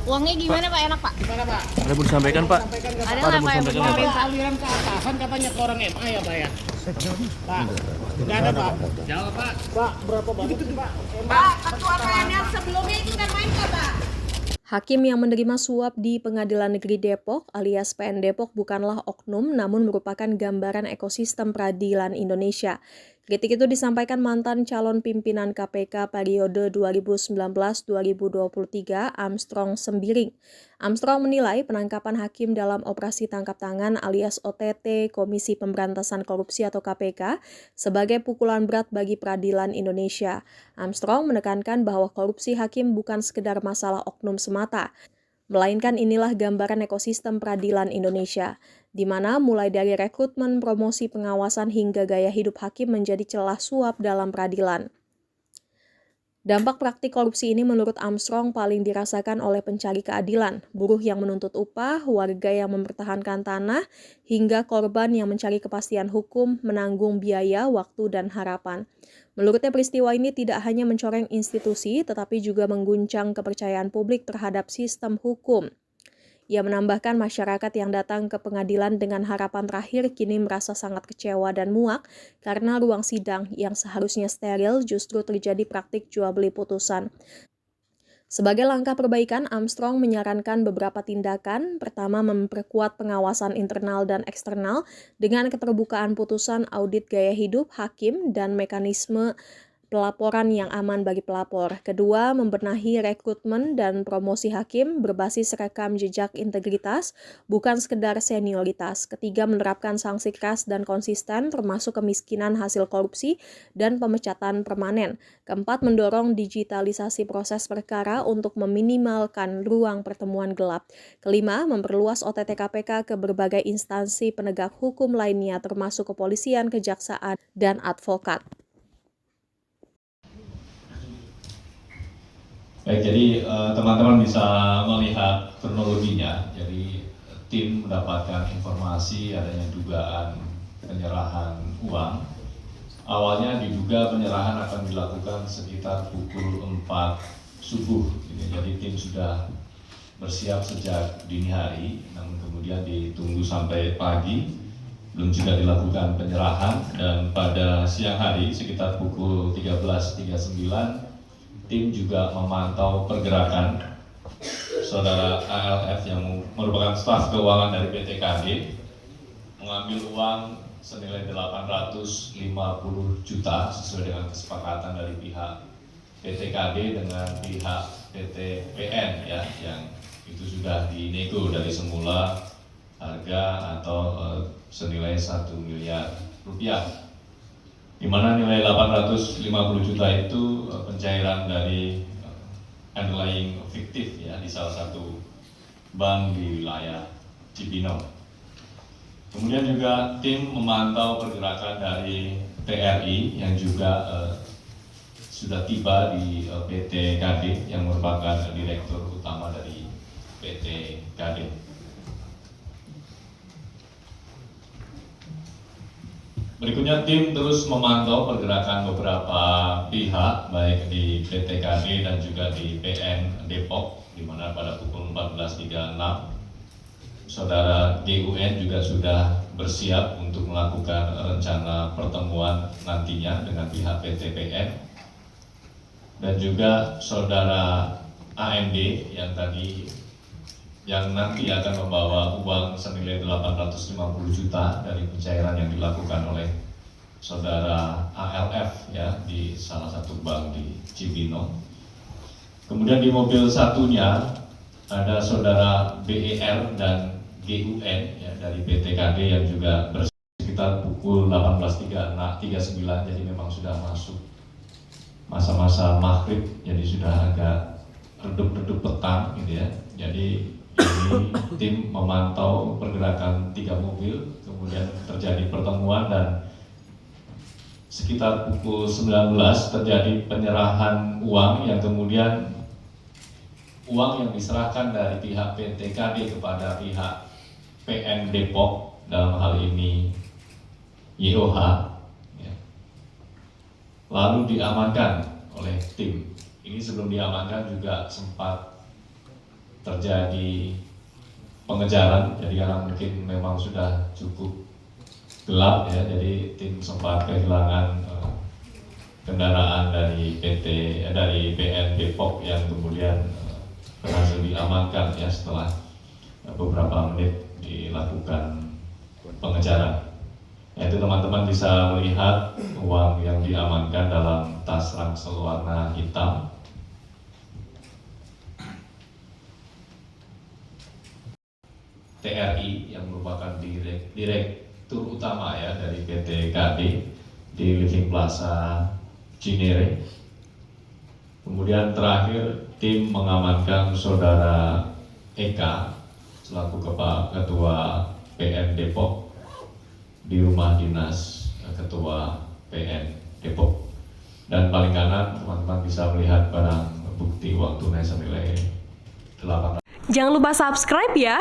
Uangnya gimana Pak? Enak Pak? Gimana Pak? Ada mau disampaikan Pak? Ada Pak, nggak Pak yang mau mau disampaikan, disampaikan? Aliran ke atasan katanya ke orang MA ya Pak ya? Pak, nggak ada Pak. Jawab Pak. Pak, berapa banyak itu Pak? Pak, ketua PNR sebelumnya itu kan main nggak Pak? Hakim yang menerima suap di Pengadilan Negeri Depok alias PN Depok bukanlah oknum namun merupakan gambaran ekosistem peradilan Indonesia. Kritik itu disampaikan mantan calon pimpinan KPK periode 2019-2023 Armstrong Sembiring. Armstrong menilai penangkapan hakim dalam operasi tangkap tangan alias OTT Komisi Pemberantasan Korupsi atau KPK sebagai pukulan berat bagi peradilan Indonesia. Armstrong menekankan bahwa korupsi hakim bukan sekedar masalah oknum semata, melainkan inilah gambaran ekosistem peradilan Indonesia, di mana mulai dari rekrutmen, promosi, pengawasan hingga gaya hidup hakim menjadi celah suap dalam peradilan. Dampak praktik korupsi ini menurut Armstrong paling dirasakan oleh pencari keadilan, buruh yang menuntut upah, warga yang mempertahankan tanah, hingga korban yang mencari kepastian hukum, menanggung biaya, waktu, dan harapan. Menurutnya peristiwa ini tidak hanya mencoreng institusi, tetapi juga mengguncang kepercayaan publik terhadap sistem hukum. Ia menambahkan masyarakat yang datang ke pengadilan dengan harapan terakhir kini merasa sangat kecewa dan muak karena ruang sidang yang seharusnya steril justru terjadi praktik jual beli putusan. Sebagai langkah perbaikan, Armstrong menyarankan beberapa tindakan. Pertama, memperkuat pengawasan internal dan eksternal dengan keterbukaan putusan, audit gaya hidup hakim, dan mekanisme pelaporan yang aman bagi pelapor. Kedua, membenahi rekrutmen dan promosi hakim berbasis rekam jejak integritas, bukan sekedar senioritas. Ketiga, menerapkan sanksi keras dan konsisten termasuk kemiskinan hasil korupsi dan pemecatan permanen. Keempat, mendorong digitalisasi proses perkara untuk meminimalkan ruang pertemuan gelap. Kelima, memperluas OTT KPK ke berbagai instansi penegak hukum lainnya termasuk kepolisian, kejaksaan, dan advokat. Baik, jadi teman-teman bisa melihat kronologinya. Jadi tim mendapatkan informasi adanya dugaan penyerahan uang. Awalnya diduga penyerahan akan dilakukan sekitar pukul 4 subuh. Jadi tim sudah bersiap sejak dini hari, namun kemudian ditunggu sampai pagi, belum juga dilakukan penyerahan. Dan pada siang hari sekitar pukul 13.39, tim juga memantau pergerakan saudara ALF yang merupakan staf keuangan dari PT KD mengambil uang senilai 850 juta sesuai dengan kesepakatan dari pihak PT KD dengan pihak PT PN ya, yang itu sudah dinego dari semula harga atau senilai 1 miliar rupiah. Di mana nilai 850 juta itu pencairan dari underlying fiktif ya di salah satu bank di wilayah Cibinong. Kemudian juga tim memantau pergerakan dari TRI yang juga sudah tiba di PT KD yang merupakan direktur utama dari PT KD. Berikutnya tim terus memantau pergerakan beberapa pihak baik di PT KD dan juga di PN Depok, di mana pada pukul 14.36 saudara GUN juga sudah bersiap untuk melakukan rencana pertemuan nantinya dengan pihak PT PN, dan juga saudara AMD yang nanti akan membawa uang senilai 850 juta dari pencairan yang dilakukan oleh saudara ALF ya di salah satu bank di Cibinong. Kemudian di mobil satunya ada saudara BER dan GUN ya dari PT KD yang juga sekitar pukul 18.39, jadi memang sudah masuk masa-masa maghrib, jadi sudah agak redup-redup petang gitu ya. Jadi ini tim memantau pergerakan 3 mobil, kemudian terjadi pertemuan dan sekitar pukul 19 terjadi penyerahan uang yang kemudian uang yang diserahkan dari pihak PT KD kepada pihak PN Depok, dalam hal ini YOH, ya, lalu diamankan oleh tim. ini sebelum diamankan juga sempat terjadi pengejaran, jadi karena mungkin memang sudah cukup gelap ya, jadi tim sempat kehilangan kendaraan dari PN Depok yang kemudian berhasil diamankan ya setelah beberapa menit dilakukan pengejaran. Yaitu teman-teman bisa melihat uang yang diamankan dalam tas ransel warna hitam. TRI yang merupakan direktur utama ya dari PT KD di Living Plaza Cinere. Kemudian terakhir tim mengamankan saudara Eka selaku ketua PN Depok di rumah dinas ketua PN Depok. Dan paling kanan teman-teman bisa melihat barang bukti uang tunai senilai 8. Jangan lupa subscribe ya.